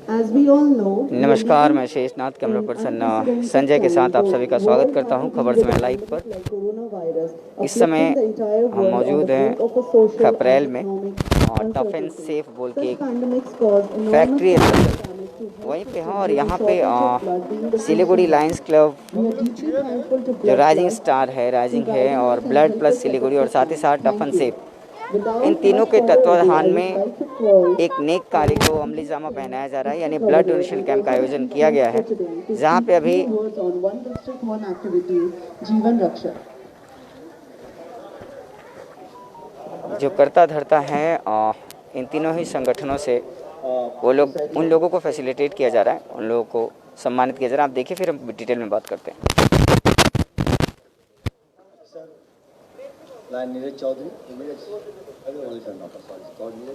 नमस्कार, मैं Sheshnath camera person Sanjay के साथ आप सभी का स्वागत करता हूं खबर समय लाइव पर। इस समय हम मौजूद हैं अप्रैल में और टफ एंड सेफ बोल के एक फैक्ट्री है वहीं पे हैं और यहाँ पे सिलीगुड़ी लायंस क्लब जो राइजिंग स्टार है, राइजिंग है और ब्लड प्लस सिलीगुड़ी और साथ ही साथ टफ एंड सेफ, इन तीनों के तत्वाधान में एक नेक कार्य को अमली जामा पहनाया जा रहा है, यानी ब्लड डोनेशन कैंप का आयोजन किया गया है, जहां पे अभी जो करता धरता है इन तीनों ही संगठनों से वो लोग उन लोगों को फैसिलिटेट किया जा रहा है, उन लोगों को सम्मानित किया जा रहा है। आप देखिए, फिर हम डिटेल में बात करते हैं। नीरज चौधरी नीरज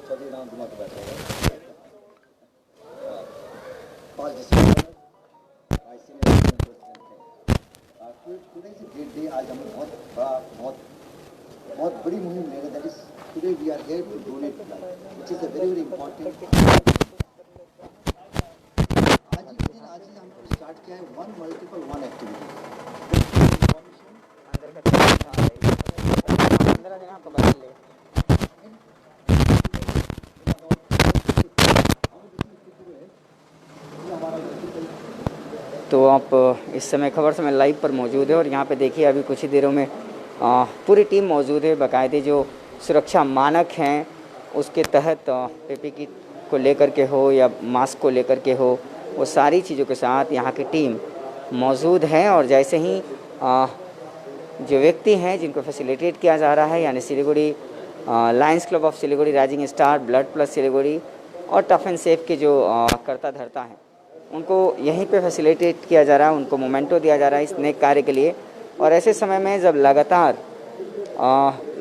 चौधरी नाम दिमाग बैठा हुआ 5 दिसंबर today is a great day. आज हमें बहुत बड़ी मुहिम लेगा। That is today we are here to donate blood, which is a very very important. आज ही हमने स्टार्ट किया है वन मल्टीपल वन एक्टिविटी। तो आप इस समय खबर समय लाइव पर मौजूद है और यहाँ पे देखिए अभी कुछ ही देरों में पूरी टीम मौजूद है। बाकायदे जो सुरक्षा मानक हैं उसके तहत पीपीई को लेकर के हो या मास्क को लेकर के हो, वो सारी चीज़ों के साथ यहाँ की टीम मौजूद है। और जैसे ही जो व्यक्ति हैं जिनको फैसिलिटेट किया जा रहा है, यानी Siliguri Lions club of Siliguri, rising star, blood plus Siliguri और टफ एंड सेफ के जो करता धरता हैं, उनको यहीं पे फैसिलिटेट किया जा रहा है, उनको मोमेंटो दिया जा रहा है इस नेक कार्य के लिए। और ऐसे समय में जब लगातार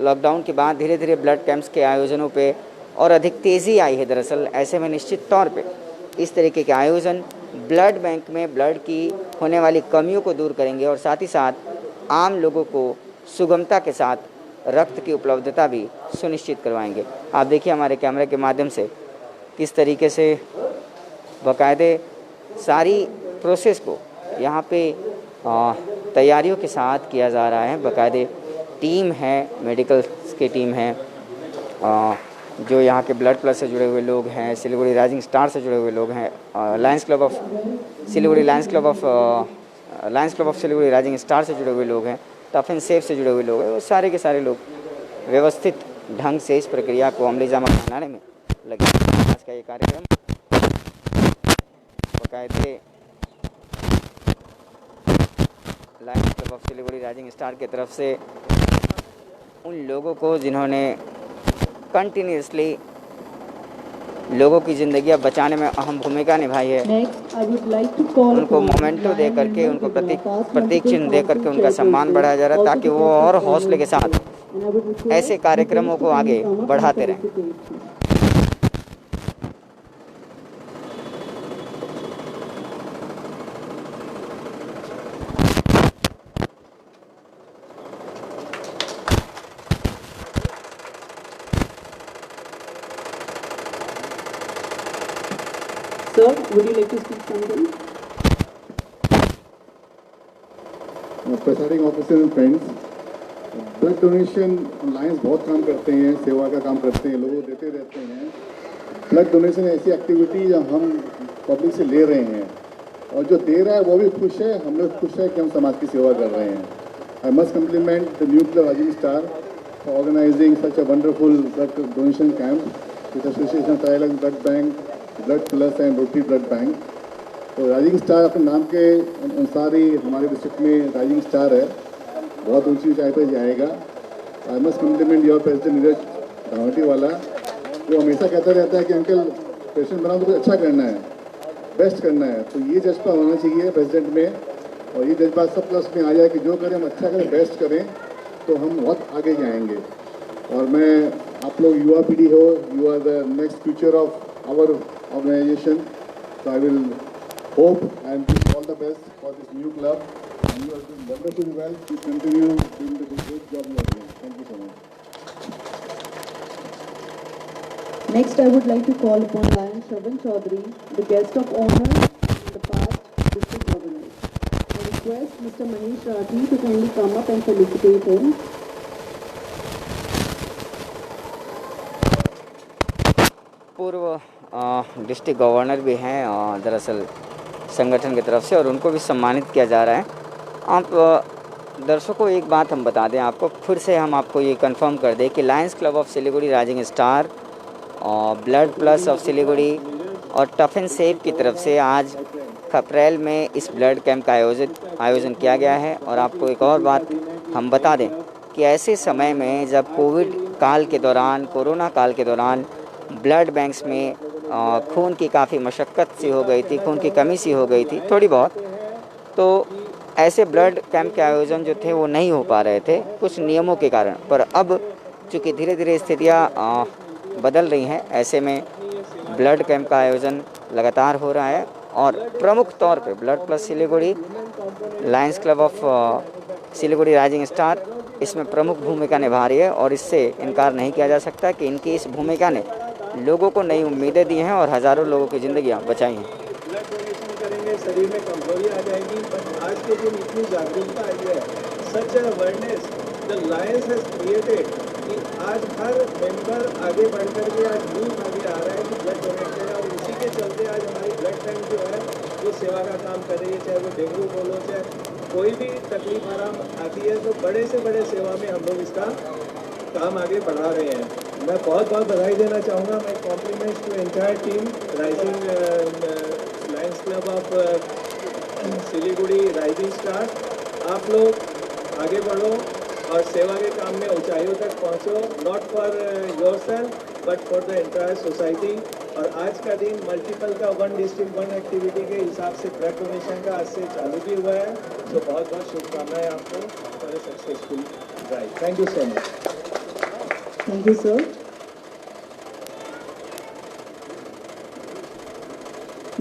लॉकडाउन के बाद धीरे धीरे ब्लड कैंप्स के आयोजनों पे और अधिक तेज़ी आई है, दरअसल ऐसे में निश्चित तौर पे इस तरीके के आयोजन ब्लड बैंक में ब्लड की होने वाली कमियों को दूर करेंगे और साथ ही साथ आम लोगों को सुगमता के साथ रक्त की उपलब्धता भी सुनिश्चित करवाएंगे। आप देखिए हमारे कैमरे के माध्यम से किस तरीके से बाकायदे सारी प्रोसेस को यहाँ पे तैयारियों के साथ किया जा रहा है। बाकायदे टीम है, मेडिकल्स की टीम है, जो यहाँ के ब्लड प्लस से जुड़े हुए लोग हैं, सिलीगुड़ी राइजिंग स्टार से जुड़े हुए लोग हैं, Lions club of Siliguri, Lions club of Siliguri rising star से जुड़े हुए लोग हैं, टफ एंड सेफ से जुड़े हुए लोग हैं, वो सारे के सारे लोग व्यवस्थित ढंग से इस प्रक्रिया को अमली जामा पहनाने में लगे। आज का ये कार्यक्रम बाकायदे Lions club of Siliguri rising star की तरफ से उन लोगों को जिन्होंने कंटिन्यूसली लोगों की ज़िंदगियां बचाने में अहम भूमिका निभाई है, उनको मोमेंटो दे करके, उनको प्रतीक चिन्ह दे करके उनका सम्मान बढ़ाया जा रहा है, ताकि वो और हौसले के साथ ऐसे कार्यक्रमों को आगे बढ़ाते रहें। Sir, would you like to speak something? Presiding officer and friends, blood donation Lions बहुत काम करते हैं, सेवा का काम करते हैं, लोगों को देते रहते हैं। ब्लड डोनेशन ऐसी एक्टिविटी जो हम पब्लिक से ले रहे हैं और जो दे रहा है वो भी खुश है, हम लोग खुश है कि हम समाज की सेवा कर रहे हैं। I must compliment the new club rising star for organizing such a wonderful blood donation camp with association of Thailand blood bank, blood plus and rotary blood bank. तो राइजिंग स्टार अपने नाम के अनुसार ही हमारे डिस्ट्रिक्ट में rising star है, बहुत ऊंची ऊंचाई पर जाएगा। I must compliment your president Neeraj Dhawati वाला, वो हमेशा कहता रहता है कि अंकल प्रेसिडेंट बनाओ तो कुछ अच्छा करना है, बेस्ट करना है। तो ये जज्बा होना चाहिए प्रेसिडेंट में, और ये जज्बा सब प्लस में आ जाए कि जो करें हम अच्छा करें, बेस्ट करें, तो हम बहुत आगे जाएंगे। और मैं आप लोग युवा पीढ़ी हो, you are the next future of our organization, so I will hope and wish all the best for this new club, and you are doing wonderfully well. Please continue doing the great job you are doing. Thank you so much. Next, I would like to call upon Lion Shravan Chaudhary, the guest of honor and the past district governor. I request Mr. Manish Rathi to kindly come up and felicitate him. पूर्व district governor भी हैं दरअसल संगठन की तरफ से, और उनको भी सम्मानित किया जा रहा है। आप दर्शकों को एक बात हम बता दें, आपको फिर से हम आपको ये कंफर्म कर दें कि Lions club of Siliguri, rising star और ब्लड प्लस ऑफ सिलीगुड़ी और टफ एंड सेफ की तरफ से आज अप्रैल में इस ब्लड कैंप का आयोजन किया गया है। और आपको एक और बात हम बता दें कि ऐसे समय में जब कोविड काल के दौरान, कोरोना काल के दौरान ब्लड बैंक्स में खून की काफ़ी मशक्क़त सी हो गई थी, खून की कमी सी हो गई थी थोड़ी बहुत, तो ऐसे ब्लड कैंप के आयोजन जो थे वो नहीं हो पा रहे थे कुछ नियमों के कारण। पर अब चूँकि धीरे धीरे स्थितियाँ बदल रही हैं, ऐसे में ब्लड कैंप का आयोजन लगातार हो रहा है। और प्रमुख तौर पे blood plus Siliguri, Lions club of Siliguri, rising star इसमें प्रमुख भूमिका निभा रही है, और इससे इनकार नहीं किया जा सकता कि इनकी इस भूमिका ने लोगों को नई उम्मीदें दी हैं और हज़ारों लोगों की ज़िंदगियां बचाई हैं। ब्लड डोनेशन करेंगे, शरीर में कमजोरी आ जाएगी, बट आज के दिन इतनी जागरूकता आई है, such awareness the Lions has created कि आज हर मेंबर आगे बढ़ कर के आज यूथ आगे आ रहा है कि ब्लड डोनेट करें, और उसी के चलते आज हमारी ब्लड बैंक जो है वो सेवा का काम कर रही है। चाहे वो डेंगू बोलो, चाहे कोई भी तकलीफ आराम आती है, तो बड़े से बड़े सेवा में हम लोग इसका काम आगे बढ़ा रहे हैं। मैं बहुत बहुत बधाई देना चाहूँगा। मैं compliments to entire team rising lions club of Siliguri, rising star. आप लोग आगे बढ़ो और सेवा के काम में ऊंचाइयों तक पहुँचो, not for yourself but for the entire society. और आज का दिन मल्टीपल का वन डिस्ट्रिक्ट वन एक्टिविटी के हिसाब से ब्लड डोनेशन का आज से चालू भी हुआ है। तो बहुत बहुत शुभकामनाएं आपको for a successful drive. Thank you so much. Thank you, sir.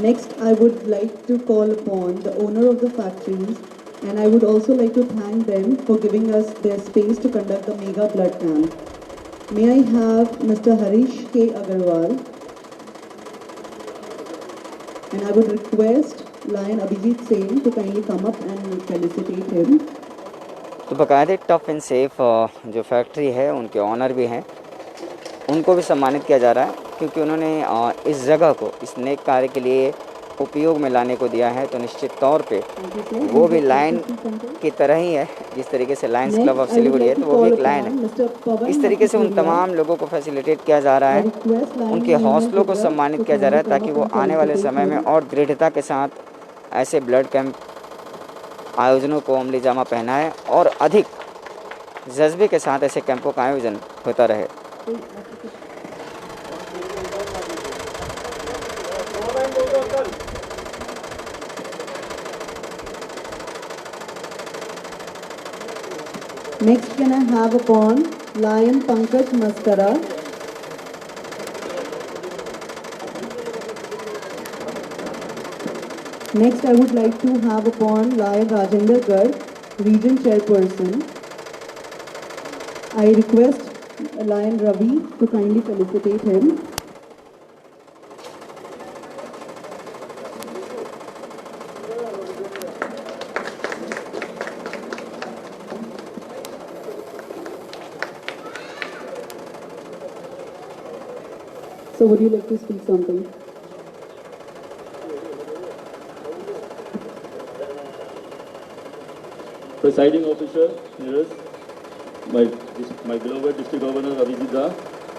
Next, I would like to call upon the owner of the factories, and I would also like to thank them for giving us their space to conduct the mega blood camp. May I have Mr. Harish K. Agarwal, and I would request Lion Abhijit Sen to kindly come up and felicitate him. तो बाकायदे tough and safe जो factory है उनके honour भी हैं, उनको भी सम्मानित किया जा रहा है क्योंकि उन्होंने इस जगह को इस नेक कार्य के लिए उपयोग में लाने को दिया है। तो निश्चित तौर पे वो भी लायन की तरह ही है, जिस तरीके से लायंस क्लब ऑफ सिलीगुड़ी है तो वो भी एक लायन है। इस तरीके से उन तमाम लोगों को फैसिलिटेट किया जा रहा है, उनके हौसलों को सम्मानित किया जा रहा है ताकि वो आने वाले समय में और दृढ़ता के साथ ऐसे ब्लड कैंप आयोजनों को अमली जामा पहनाए और अधिक जज्बे के साथ ऐसे कैंपों का आयोजन होता रहे। Next, can I have upon Lion Pankaj Maskara? Next, I would like to have upon Lion Rajendra Garg, Region Chairperson. I request Lion Ravi to kindly felicitate him. So would you like to speak something? Presiding officer, Neeraj, my beloved district governor Abhijit Da,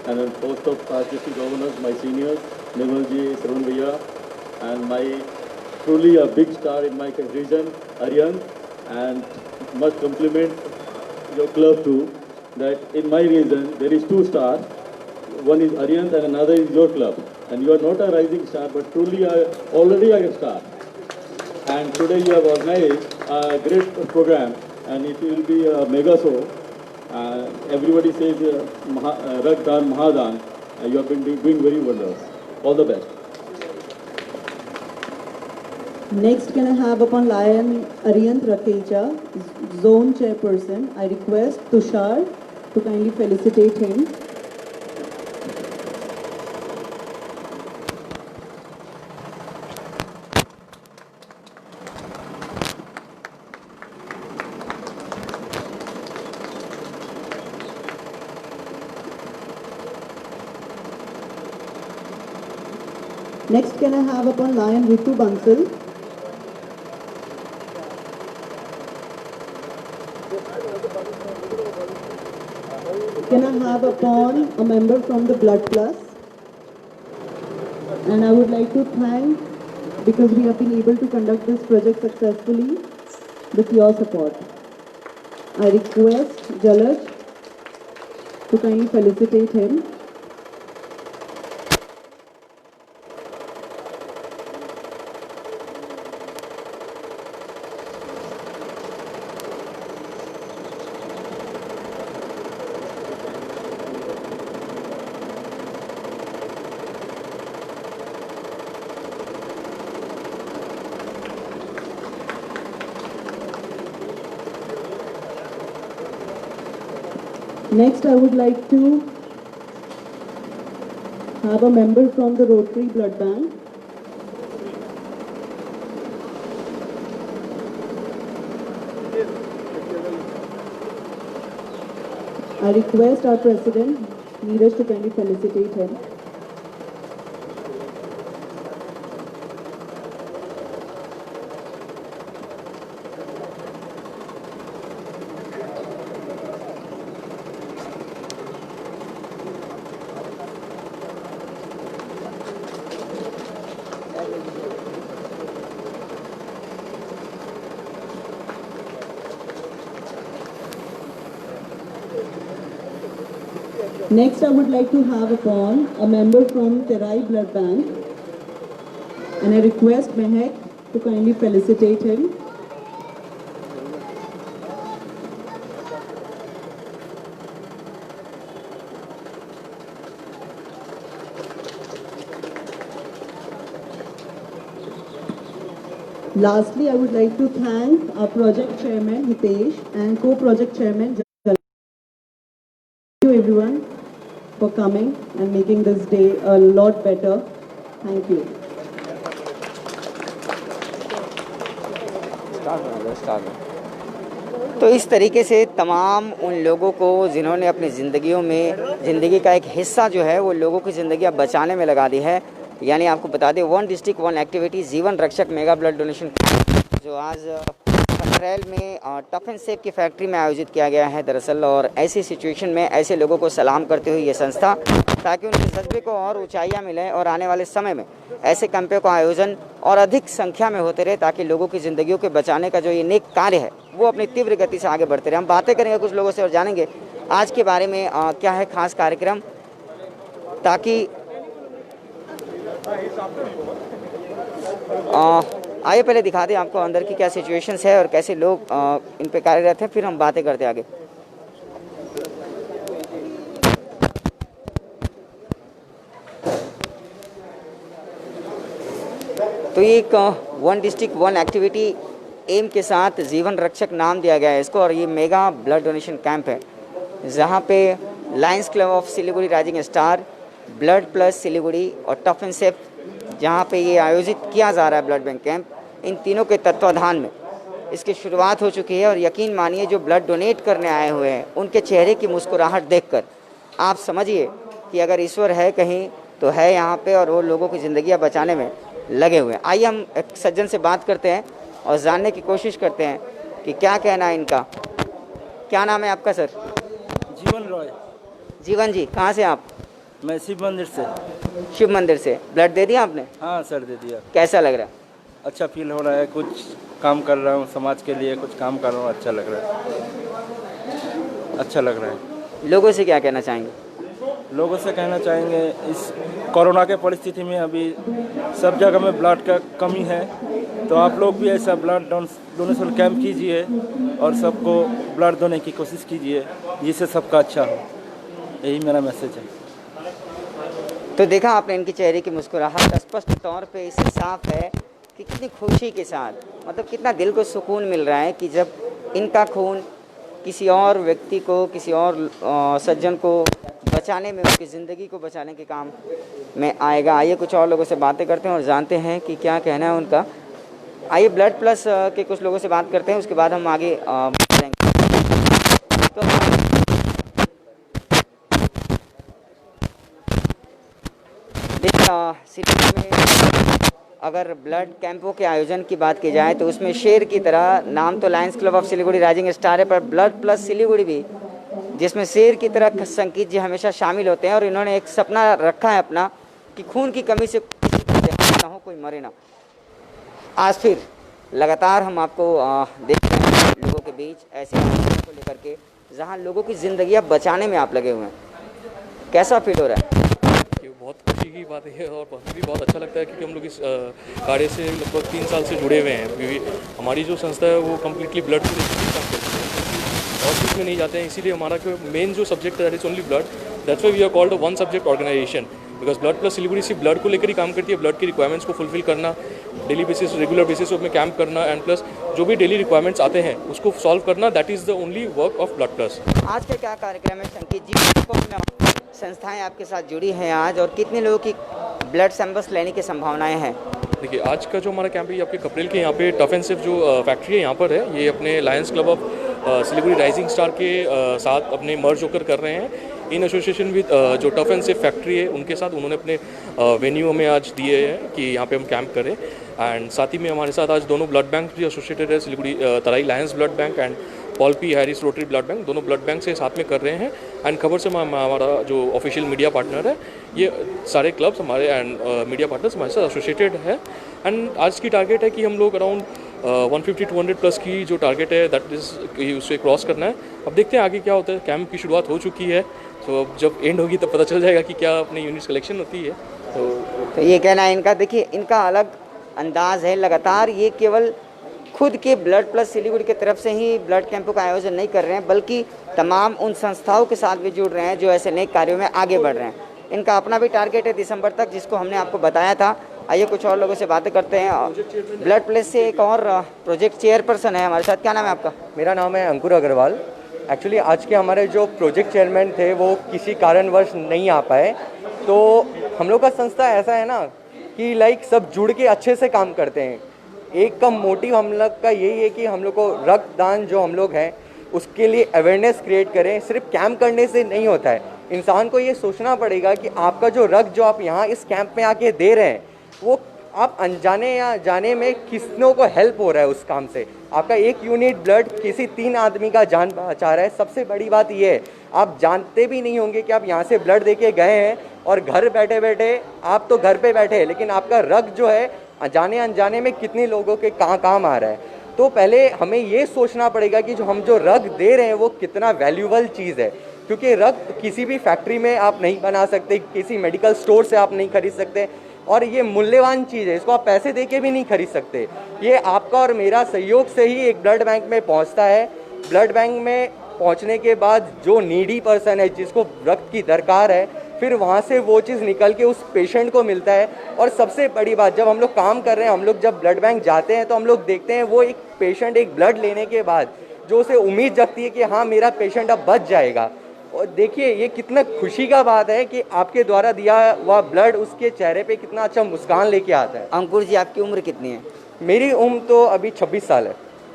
and a host of past district governors, my seniors, Nirmalji, Sarun Bhaiya, and my truly a big star in my region, Aryan, and must compliment your club too, that in my region there is 2 stars, one is Aryan and another is your club, and you are not a rising star but truly already a star. And today you have organized a great program, and it will be a mega show. Everybody says Ragdan Mahadan. You have been doing very wonders. All the best. Next, can I have upon Lion Aryan Rakeja, Zone Chairperson. I request Tushar to kindly felicitate him. Next, can I have upon Lion Ritu Bansal? Can I have upon a member from the Blood Plus? And I would like to thank, because we have been able to conduct this project successfully with your support. I request Jalaj to kindly felicitate him. Next, I would like to have a member from the Rotary Blood Bank. I request our President, Neeraj, to kindly felicitate him. Next, I would like to have upon a member from Terai Blood Bank, and I request Mehak to kindly felicitate him. Lastly, I would like to thank our project chairman Hitesh and co-project chairman Jalaj. Thank you everyone for coming and making this day a lot better. Thank you. तो इस तरीके से तमाम उन लोगों को जिन्होंने अपनी ज़िंदगियों में ज़िंदगी का एक हिस्सा जो है वो लोगों की ज़िंदगियाँ बचाने में लगा दी है। यानी आपको बता दें, वन डिस्ट्रिक्ट वन एक्टिविटी जीवन रक्षक मेगा ब्लड डोनेशन जो आज खटरैल में टफ एंड सेफ की फैक्ट्री में आयोजित किया गया है दरअसल। और ऐसी सिचुएशन में ऐसे लोगों को सलाम करते हुए ये संस्था, ताकि उनके जज्बे को और ऊंचाइयां मिलें और आने वाले समय में ऐसे कैंपों का आयोजन और अधिक संख्या में होते रहे, ताकि लोगों की ज़िंदगियों के बचाने का जो ये नेक कार्य है वो अपनी तीव्र गति से आगे बढ़ते रहे। हम बातें करेंगे कुछ लोगों से और जानेंगे आज के बारे में क्या है खास कार्यक्रम, ताकि आइए पहले दिखा दें आपको अंदर की क्या सिचुएशंस है और कैसे लोग इन पे कार्यरत हैं, फिर हम बातें करते आगे। तो ये एक one district one activity aim के साथ जीवन रक्षक नाम दिया गया है इसको, और ये मेगा ब्लड डोनेशन कैंप है जहाँ पे Lions club of Siliguri rising star, blood plus Siliguri और टफ एंड सेफ जहाँ पे ये आयोजित किया जा रहा है ब्लड बैंक कैंप, इन तीनों के तत्वाधान में इसकी शुरुआत हो चुकी है। और यकीन मानिए जो ब्लड डोनेट करने आए हुए हैं उनके चेहरे की मुस्कुराहट देखकर आप समझिए कि अगर ईश्वर है कहीं तो है यहाँ पे, और वो लोगों की ज़िंदगियाँ बचाने में लगे हुए हैं। आइए हम एक सज्जन से बात करते हैं और जानने की कोशिश करते हैं कि क्या कहना है इनका। क्या नाम है आपका सर? जीवन रॉय। जीवन जी, कहाँ से आप? मैं शिव मंदिर से। शिव मंदिर से। ब्लड दे दिया आपने? हाँ सर, दे दिया। कैसा लग रहा है? अच्छा फील हो रहा है, कुछ काम कर रहा हूँ समाज के लिए, कुछ काम कर रहा हूँ, अच्छा लग रहा है, अच्छा लग रहा है। लोगों से क्या कहना चाहेंगे? लोगों से कहना चाहेंगे इस कोरोना के परिस्थिति में अभी सब जगह में ब्लड का कमी है, तो आप लोग भी ऐसा ब्लड डोनेशन कैंप कीजिए और सबको ब्लड देने की कोशिश कीजिए जिससे सबका अच्छा हो। यही मेरा मैसेज है। तो देखा आपने इनके चेहरे की मुस्कुराहट, स्पष्ट तौर पे इससे साफ है कि कितनी खुशी के साथ, मतलब कितना दिल को सुकून मिल रहा है कि जब इनका खून किसी और व्यक्ति को, किसी और सज्जन को बचाने में, उसकी ज़िंदगी को बचाने के काम में आएगा। आइए कुछ और लोगों से बातें करते हैं और जानते हैं कि क्या कहना है उनका। आइए ब्लड प्लस के कुछ लोगों से बात करते हैं, उसके बाद हम आगे बढ़ेंगे। तो देखिए सिटी में अगर ब्लड कैंपों के आयोजन की बात की जाए तो उसमें शेर की तरह, नाम तो Lions club of Siliguri rising star है, पर ब्लड प्लस सिलीगुड़ी भी, जिसमें शेर की तरह संकीत जी हमेशा शामिल होते हैं और इन्होंने एक सपना रखा है अपना कि खून की कमी से किसी को जख्मी ना हो, कोई मरे ना। आज फिर लगातार हम आपको देख रहे हैं लोगों के बीच ऐसे आयोजनों को लेकर के जहां लोगों की ज़िंदगियां बचाने में आप लगे हुए हैं। कैसा फील हो रहा है? ये बहुत खुशी की बात है और हमें भी बहुत अच्छा लगता है क्योंकि हम लोग इस कार्य से लगभग 3 साल से जुड़े हुए हैं, क्योंकि हमारी जो संस्था है वो कम्प्लीटली ब्लड से काम करती है और कुछ में नहीं जाते हैं। इसीलिए हमारा मेन जो सब्जेक्ट है that is only blood, that's why we are called one subject organization, because blood plus Siliguri सिर्फ ब्लड को लेकर ही काम करती है। ब्लड की रिक्वायरमेंट्स को फुलफिल करना, डेली बेसिस रेगुलर बेसिस में कैंप करना एंड प्लस जो भी डेली रिक्वायरमेंट्स आते हैं उसको सॉल्व करना, that is the only work of blood plus. आज का क्या कार्यक्रम है संकीत जी? कौन संस्थाएं आपके साथ जुड़ी हैं आज और कितने लोगों की ब्लड सैंपल्स लेने की संभावनाएं हैं? देखिए आज का जो हमारा कैंप है ये आपके कपरेल के यहाँ पे टफ एंड सेफ जो फैक्ट्री है यहाँ पर है, ये अपने Lions club of Siliguri rising star के साथ अपने मर्ज होकर कर रहे हैं इन एसोसिएशन विद जो टफ एंड सेफ फैक्ट्री है उनके साथ। उन्होंने अपने वेन्यू हमें आज दिए हैं कि यहाँ पे हम कैंप करें एंड साथ ही में हमारे साथ आज दोनों ब्लड बैंक भी एसोसिएटेड है, Siliguri Terai Lions blood bank and Paul P Harris Rotary blood bank, दोनों ब्लड बैंक से साथ में कर रहे हैं। एंड खबर से हमारा जो ऑफिशियल मीडिया पार्टनर है, ये सारे क्लब्स हमारे एंड मीडिया पार्टनर्स हमारे साथ एसोसिएटेड है। एंड आज की टारगेट है कि हम लोग अराउंड 150-200 प्लस की जो टारगेट है दैट इज उसे क्रॉस करना है। अब देखते हैं आगे क्या होता है। कैंप की शुरुआत हो चुकी है, तो अब जब एंड होगी तब पता चल जाएगा कि क्या अपनी यूनिट्स कलेक्शन होती है। तो ये कहना है इनका, देखिए इनका अलग अंदाज है, लगातार ये केवल खुद के ब्लड प्लस सिलीगुड़ी की तरफ से ही ब्लड कैंपों का आयोजन नहीं कर रहे हैं, बल्कि तमाम उन संस्थाओं के साथ भी जुड़ रहे हैं जो ऐसे नेक कार्यों में आगे बढ़ रहे हैं। इनका अपना भी टारगेट है दिसंबर तक, जिसको हमने आपको बताया था। आइए कुछ और लोगों से बातें करते हैं। ब्लड प्लस से एक और प्रोजेक्ट चेयरपर्सन है हमारे साथ। क्या नाम है आपका? मेरा नाम है अंकुर अग्रवाल। एक्चुअली आज के हमारे जो प्रोजेक्ट चेयरमैन थे वो किसी कारणवश नहीं आ पाए, तो हम लोग का संस्था ऐसा है ना कि लाइक सब जुड़ के अच्छे से काम करते हैं। एक का मोटिव हम लोग का यही है कि हम लोग को रक्तदान जो हम लोग हैं उसके लिए अवेयरनेस क्रिएट करें। सिर्फ कैंप करने से नहीं होता है, इंसान को ये सोचना पड़ेगा कि आपका जो रक्त जो आप यहाँ इस कैंप में आके दे रहे हैं वो आप अनजाने या जाने में किसनों को हेल्प हो रहा है उस काम से। आपका एक यूनिट ब्लड किसी 3 आदमी का जान बचा रहा है। सबसे बड़ी बात ये है, आप जानते भी नहीं होंगे कि आप यहाँ से ब्लड दे के गए हैं और घर बैठे बैठे आप तो घर पे बैठे हैं, लेकिन आपका रक्त जो है जाने अनजाने में कितने लोगों के काम आ रहा है। तो पहले हमें ये सोचना पड़ेगा कि जो हम जो रक्त दे रहे हैं वो कितना वैल्यूबल चीज़ है, क्योंकि रक्त किसी भी फैक्ट्री में आप नहीं बना सकते, किसी मेडिकल स्टोर से आप नहीं खरीद सकते, और ये मूल्यवान चीज़ है, इसको आप पैसे दे के भी नहीं खरीद सकते। ये आपका और मेरा सहयोग से ही एक ब्लड बैंक में पहुंचता है। ब्लड बैंक में पहुंचने के बाद जो नीडी पर्सन है जिसको रक्त की दरकार है, फिर वहाँ से वो चीज़ निकल के उस पेशेंट को मिलता है। और सबसे बड़ी बात, जब हम लोग काम कर रहे हैं, हम लोग जब ब्लड बैंक जाते हैं तो हम लोग देखते हैं वो एक पेशेंट एक ब्लड लेने के बाद जो उसे उम्मीद जगती है कि हाँ मेरा पेशेंट अब बच जाएगा। और देखिए ये कितना खुशी का बात है कि आपके द्वारा दिया हुआ ब्लड उसके चेहरे पे कितना अच्छा मुस्कान लेके आता है। अंकुर जी, आपकी उम्र कितनी है? मेरी उम्र तो अभी 26 साल है।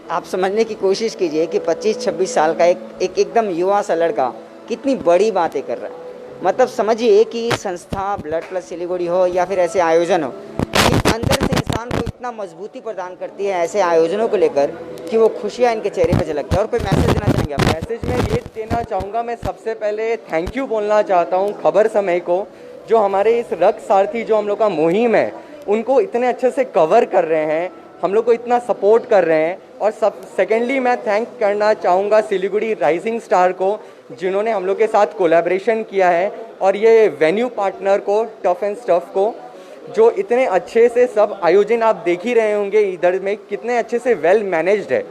आप समझने की कोशिश कीजिए कि 25-26 साल का एकदम युवा सा लड़का कितनी बड़ी बातें कर रहा है। मतलब समझिए कि संस्था ब्लड प्लस सिलीगुड़ी हो या फिर ऐसे आयोजन हो, कि अंदर से इंसान को इतना मजबूती प्रदान करती है ऐसे आयोजनों को लेकर कि वो खुशियाँ इनके चेहरे पर झलकती है। और कोई मैसेज देना चाहेंगे आप? मैसेज में ये देना चाहूँगा, मैं सबसे पहले थैंक यू बोलना चाहता हूँ खबर समय को, जो हमारे इस रक्त सारथी जो हम लोग का मुहिम है उनको इतने अच्छे से कवर कर रहे हैं, हम लोग को इतना सपोर्ट कर रहे हैं। और सेकेंडली मैं थैंक करना चाहूँगा सिलीगुड़ी राइजिंग स्टार को, जिन्होंने हम लोग के साथ कोलैबोरेशन किया है, और ये वेन्यू पार्टनर को टफ एंड स्टफ को, जो इतने अच्छे से सब आयोजन आप देख ही रहे होंगे इधर में कितने अच्छे से वेल मैनेज्ड है।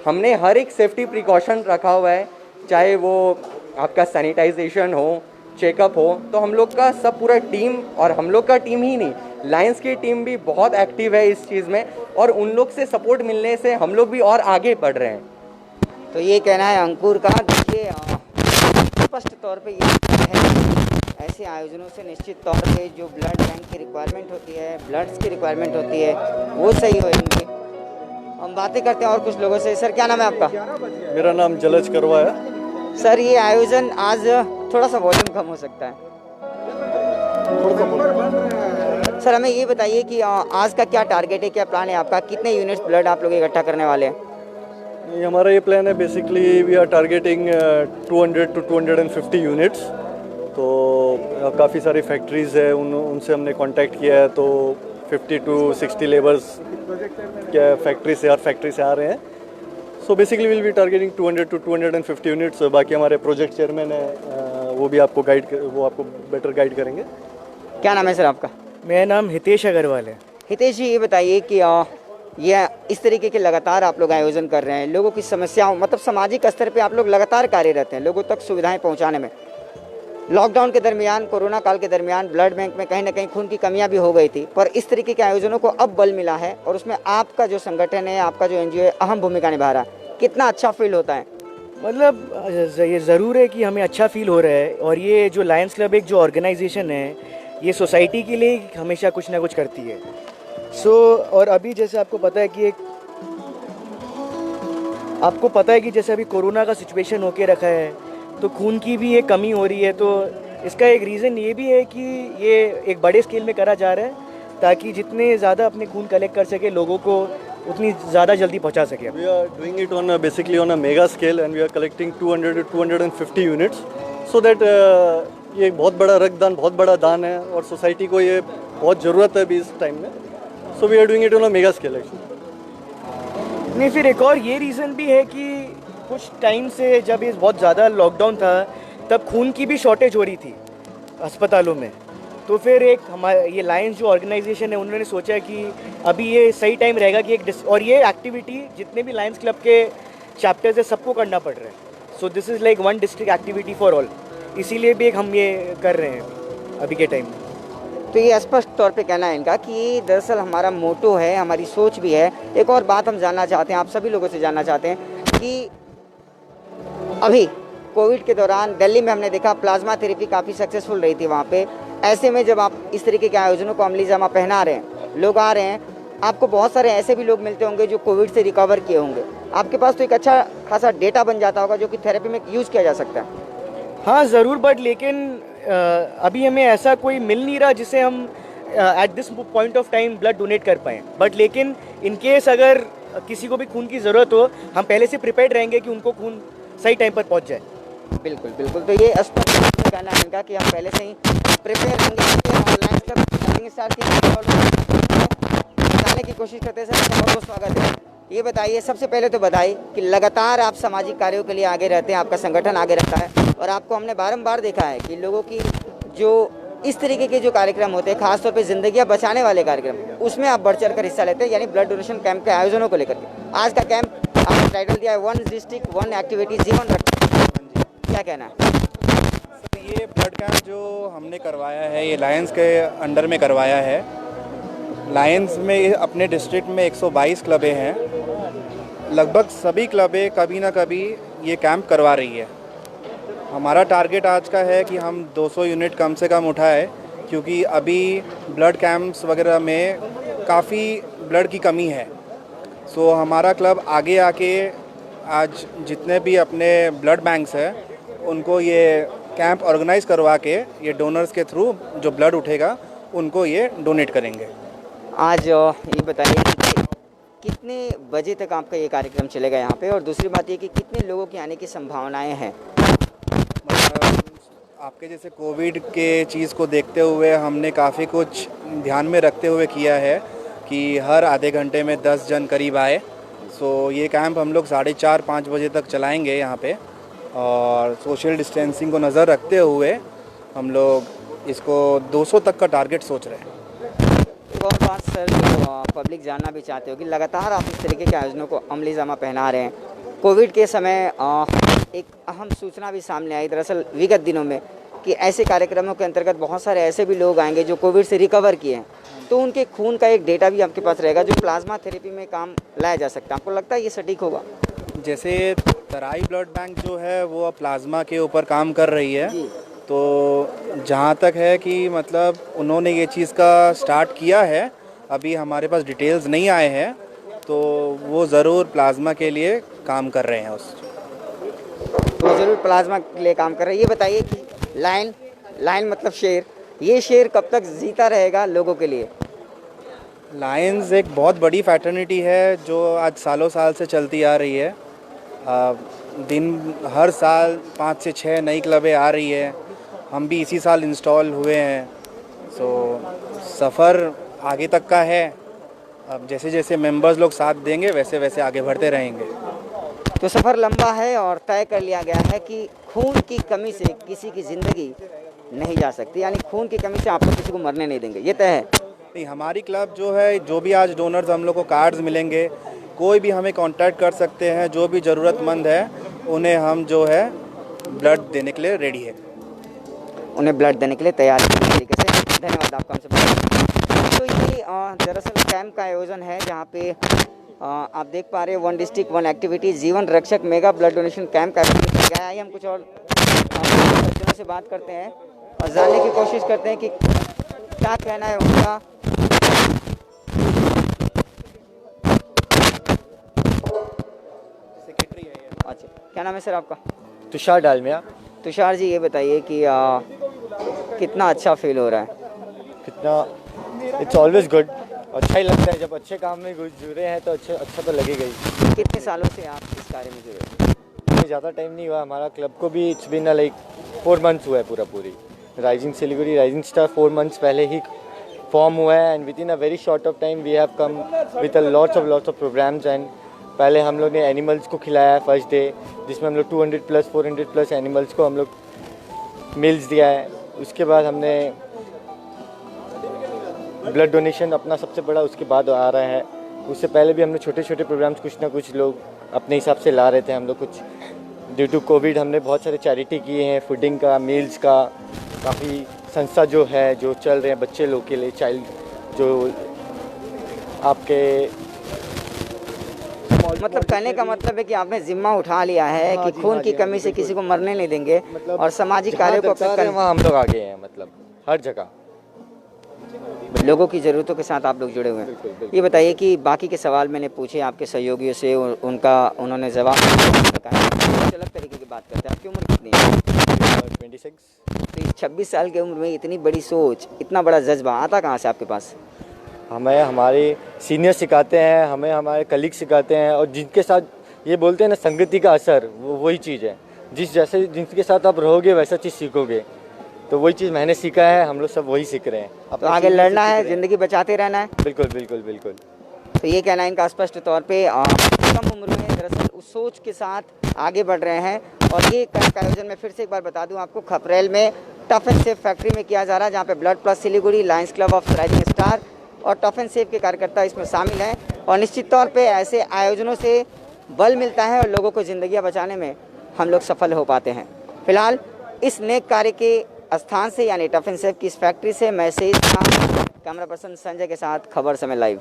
हमने हर एक सेफ्टी प्रिकॉशन रखा हुआ है, चाहे वो आपका सैनिटाइजेशन हो, चेकअप हो। तो हम लोग का सब पूरा टीम, और हम लोग का टीम ही नहीं, लायंस की टीम भी बहुत एक्टिव है इस चीज़ में, और उन लोग से सपोर्ट मिलने से हम लोग भी और आगे बढ़ रहे हैं। तो ये कहना है अंकुर का। देखिए स्पष्ट तौर पे ये है, ऐसे आयोजनों से निश्चित तौर पे जो ब्लड बैंक की रिक्वायरमेंट होती है, ब्लड्स की रिक्वायरमेंट होती है, वो सही होंगे। हम बातें करते हैं और कुछ लोगों से। सर क्या नाम है आपका? मेरा नाम जलज करवा है। सर ये आयोजन आज थोड़ा सा वॉल्यूम कम हो सकता है। थोड़ा सा सर हमें ये बताइए कि आज का क्या टारगेट है, क्या प्लान है आपका, कितने यूनिट्स ब्लड आप लोग इकट्ठा करने वाले हैं? ये हमारा ये प्लान है, basically we are targeting 200 to 250 units. तो काफ़ी सारी फैक्ट्रीज़ है, उनसे हमने कांटेक्ट किया है, तो 50 to 60 लेबर्स क्या फैक्ट्री से आ रहे हैं। So basically will be targeting 200 to 250 units. बाकी हमारे प्रोजेक्ट चेयरमैन है, वो भी आपको बेटर गाइड करेंगे। क्या नाम है सर आपका? मेरा नाम हितेश अग्रवाल है। हितेश जी, ये बताइए कि ये इस तरीके के लगातार आप लोग आयोजन कर रहे हैं, लोगों की समस्याओं मतलब सामाजिक स्तर पे आप लोग लगातार कार्यरत हैं लोगों तक सुविधाएं पहुंचाने में। लॉकडाउन के दरमियान, कोरोना काल के दरमियान ब्लड बैंक में कहीं ना कहीं खून की कमियां भी हो गई थी, पर इस तरीके के आयोजनों को अब बल मिला है और उसमें आपका जो संगठन है, आपका जो एनजीओ है, अहम भूमिका निभा रहा है। कितना अच्छा फील होता है? मतलब ये ज़रूर है कि हमें अच्छा फील हो रहा है, और ये जो लायंस क्लब एक जो ऑर्गेनाइजेशन है, ये सोसाइटी के लिए हमेशा कुछ ना कुछ करती है। और अभी जैसे आपको पता है कि जैसे अभी कोरोना का सिचुएशन होके रखा है, तो खून की भी एक कमी हो रही है। तो इसका एक रीज़न ये भी है कि ये एक बड़े स्केल में करा जा रहा है, ताकि जितने ज़्यादा अपने खून कलेक्ट कर सके लोगों को उतनी ज़्यादा जल्दी पहुंचा सके। We are doing it on basically on a mega scale and we are collecting 200 to 250 units, so that ये बहुत बड़ा रक्तदान, बहुत बड़ा दान है और सोसाइटी को ये बहुत ज़रूरत है अभी इस टाइम में। So we are doing it on a mega scale actually. नहीं, फिर एक और ये रीज़न भी है कि कुछ टाइम से जब ये बहुत ज़्यादा लॉकडाउन था, तब खून की भी शॉर्टेज हो रही थी अस्पतालों में। तो फिर एक हमारा ये लायंस जो ऑर्गेनाइजेशन है, उन्होंने सोचा कि अभी ये सही टाइम रहेगा कि और ये एक्टिविटी जितने भी लायंस क्लब के चैप्टर्स है सबको करना पड़ रहा है। So this is like one district activity for all, इसीलिए भी एक हम ये कर रहे हैं अभी के टाइम में। तो ये स्पष्ट तौर पे कहना है इनका कि ये दरअसल हमारा मोटो है, हमारी सोच भी है। एक और बात हम जानना चाहते हैं, आप सभी लोगों से जानना चाहते हैं कि अभी कोविड के दौरान दिल्ली में हमने देखा प्लाज्मा थेरेपी काफ़ी सक्सेसफुल रही थी वहाँ पे। ऐसे में जब आप इस तरीके के आयोजनों को अमली जामा पहना रहे हैं, लोग आ रहे हैं, आपको बहुत सारे ऐसे भी लोग मिलते होंगे जो कोविड से रिकवर किए होंगे। आपके पास तो एक अच्छा खासा डेटा बन जाता होगा जो कि थेरेपी में यूज़ किया जा सकता है। हाँ ज़रूर, बट लेकिन अभी हमें ऐसा कोई मिल नहीं रहा जिसे हम at this point of time blood donate कर पाएँ। बट लेकिन इन केस अगर किसी को भी खून की ज़रूरत हो, हम पहले से प्रिपेयर्ड रहेंगे कि उनको खून सही टाइम पर पहुंच जाए। बिल्कुल बिल्कुल, तो ये स्पष्ट कहना है इनका कि हम पहले से ही प्रिपेयर रहेंगे। ऑनलाइन स्टार्ट बताने की कोशिश करते हैं सर, बहुत बहुत स्वागत है। ये बताइए, सबसे पहले तो बधाई कि लगातार आप सामाजिक कार्यों के लिए आगे रहते हैं, आपका संगठन आगे रहता है, और आपको हमने बारंबार देखा है कि लोगों की जो इस तरीके के जो कार्यक्रम होते हैं, खासतौर पे जिंदगियां बचाने वाले कार्यक्रम, उसमें आप बढ़ चढ़ कर हिस्सा लेते हैं, यानी ब्लड डोनेशन कैंप के आयोजनों को लेकर के। आज का कैंप आपने टाइटल दिया है 1 डिस्ट्रिक्ट 1 एक्टिविटी जीवन रक्षा, क्या कहना है? सर, ये ब्लड कैंप जो हमने करवाया है, ये लायंस के अंडर में करवाया है। लायंस में अपने डिस्ट्रिक्ट में 122 क्लबें हैं, लगभग सभी क्लबें कभी ना कभी ये कैंप करवा रही है। हमारा टारगेट आज का है कि हम 200 यूनिट कम से कम उठाए, क्योंकि अभी ब्लड कैंप्स वगैरह में काफ़ी ब्लड की कमी है। सो हमारा क्लब आगे आके आज जितने भी अपने ब्लड बैंक्स हैं उनको ये कैंप ऑर्गेनाइज करवा के ये डोनर्स के थ्रू जो ब्लड उठेगा उनको ये डोनेट करेंगे। आज ये बताइए कि कितने बजे तक आपका ये कार्यक्रम चलेगा यहाँ पे, और दूसरी बात ये कि कितने लोगों के आने की संभावनाएं हैं? आपके जैसे कोविड के चीज़ को देखते हुए हमने काफ़ी कुछ ध्यान में रखते हुए किया है कि हर आधे घंटे में 10 जन करीब आए। सो ये कैंप हम लोग 4:30-5 बजे तक चलाएंगे यहाँ पे, और सोशल डिस्टेंसिंग को नज़र रखते हुए हम लोग इसको 200 तक का टारगेट सोच रहे हैं। एक और बात सर, जो पब्लिक जानना भी चाहते हो कि लगातार आप इस तरीके के आयोजनों को अमली जामा पहना रहे हैं। कोविड के समय एक अहम सूचना भी सामने आई दरअसल विगत दिनों में कि ऐसे कार्यक्रमों के अंतर्गत बहुत सारे ऐसे भी लोग आएंगे जो कोविड से रिकवर किए हैं, तो उनके खून का एक डेटा भी आपके पास रहेगा जो प्लाज्मा थेरेपी में काम लाया जा सकता है। आपको लगता है ये सटीक होगा? जैसे तराई ब्लड बैंक जो है वो प्लाज्मा के ऊपर काम कर रही है, तो जहाँ तक है कि मतलब उन्होंने ये चीज़ का स्टार्ट किया है, अभी हमारे पास डिटेल्स नहीं आए हैं, तो वो ज़रूर प्लाज्मा के लिए काम कर रहे हैं। वो ज़रूर प्लाज्मा के लिए काम कर रहे हैं। ये बताइए कि लाइन मतलब शेर, ये शेर कब तक जीता रहेगा लोगों के लिए? लायंस एक बहुत बड़ी फैटर्निटी है जो आज सालों साल से चलती आ रही है। हर साल 5 से 6 नई क्लबें आ रही है। हम भी इसी साल इंस्टॉल हुए हैं। सफ़र आगे तक का है। अब जैसे जैसे मेंबर्स लोग साथ देंगे वैसे वैसे आगे बढ़ते रहेंगे। तो सफ़र लंबा है और तय कर लिया गया है कि खून की कमी से किसी की ज़िंदगी नहीं जा सकती, यानी खून की कमी से आप लोग किसी को मरने नहीं देंगे, ये तय है? नहीं, हमारी क्लब जो है, जो भी आज डोनर्स हम लोग को कार्ड्स मिलेंगे, कोई भी हमें कांटेक्ट कर सकते हैं। जो भी ज़रूरतमंद है उन्हें हम जो है ब्लड देने के लिए रेडी है। उन्हें ब्लड देने के लिए तैयार है तरीके से। धन्यवाद आपका हमसे बात। तो ये दरअसल कैंप का आयोजन है जहाँ पे आप देख पा रहे हैं 1 डिस्ट्रिक्ट 1 एक्टिविटी जीवन रक्षक मेगा ब्लड डोनेशन कैंप का आयोजन किया गया है। हम कुछ और सज्जनों से बात करते हैं और जानने की कोशिश करते हैं कि क्या कहना है उनका। अच्छा, क्या नाम है सर आपका? तुषार डालमिया। तुषार जी, ये बताइए कि कितना अच्छा फील हो रहा है? कितना, इट्स ऑलवेज गुड। अच्छा ही लगता है जब अच्छे काम में जुड़े हैं तो अच्छा तो लगेगा ही। कितने सालों से आप इस कार्य में जुड़े? हमें ज़्यादा टाइम नहीं हुआ, हमारा क्लब को भी इट्स बीन लाइक 4 मंथ्स हुआ है पूरी। Rising Siliguri rising star 4 months पहले ही फॉर्म हुआ है and within a very short of time we have come with lots of programmes. And पहले हम लोग ने एनिमल्स को खिलाया है फर्स्ट डे, जिसमें हम लोग 200 प्लस 400 प्लस एनिमल्स को हम लोग मील्स दिया है। उसके बाद हमने ब्लड डोनेशन अपना सबसे बड़ा उसके बाद आ रहा है। उससे पहले भी हमने छोटे छोटे प्रोग्राम्स कुछ ना कुछ लोग अपने हिसाब से ला रहे थे। हम लोग कुछ ड्यू टू कोविड हमने बहुत सारे चैरिटी किए हैं, फूडिंग का, मील्स का, काफ़ी संस्था जो है जो चल रहे हैं बच्चे लोग के लिए, चाइल्ड जो आपके मतलब कहने का मतलब है कि आपने जिम्मा उठा लिया है कि खून की कमी से किसी को मरने नहीं देंगे और सामाजिक कार्यों को वहाँ हम लोग आगे हैं, मतलब हर जगह लोगों की ज़रूरतों के साथ आप लोग जुड़े हुए हैं। ये बताइए कि बाकी के सवाल मैंने पूछे आपके सहयोगियों से, उन्होंने जवाब बताया। कुछ अलग तरीके की बात करते हैं। आपकी उम्र कितनी है? 26। तो 26 साल की उम्र में इतनी बड़ी सोच, इतना बड़ा जज्बा आता कहाँ से आपके पास? हमें हमारे सीनियर सिखाते हैं, हमें हमारे कलीग सिखाते हैं, और जिनके साथ ये बोलते हैं ना संगति का असर, वही चीज़ है। जिनके साथ आप रहोगे वैसा चीज़ सीखोगे, तो वही चीज़ मैंने सीखा है, हम लोग सब वही सीख रहे हैं। अब तो आगे लड़ना है, ज़िंदगी बचाते रहना है। बिल्कुल बिल्कुल बिल्कुल। तो ये कहना है इनका स्पष्ट तौर पे कम उम्र में दरअसल उस सोच के साथ आगे बढ़ रहे हैं। और ये कैंप का आयोजन मैं फिर से एक बार बता दूं आपको, खपरेल में टफ एंड सेफ फैक्ट्री में किया जा रहा है, जहाँ पे blood plus Siliguri, Lions club of rising star और टफ एंड सेफ के कार्यकर्ता इसमें शामिल हैं। और निश्चित तौर पे ऐसे आयोजनों से बल मिलता है और लोगों को ज़िंदगियाँ बचाने में हम लोग सफल हो पाते हैं। फिलहाल इस नेक कार्य के स्थान से यानी टफ एंड सेफ की इस फैक्ट्री से मैं कैमरा पर्सन संजय के साथ खबर समय लाइव।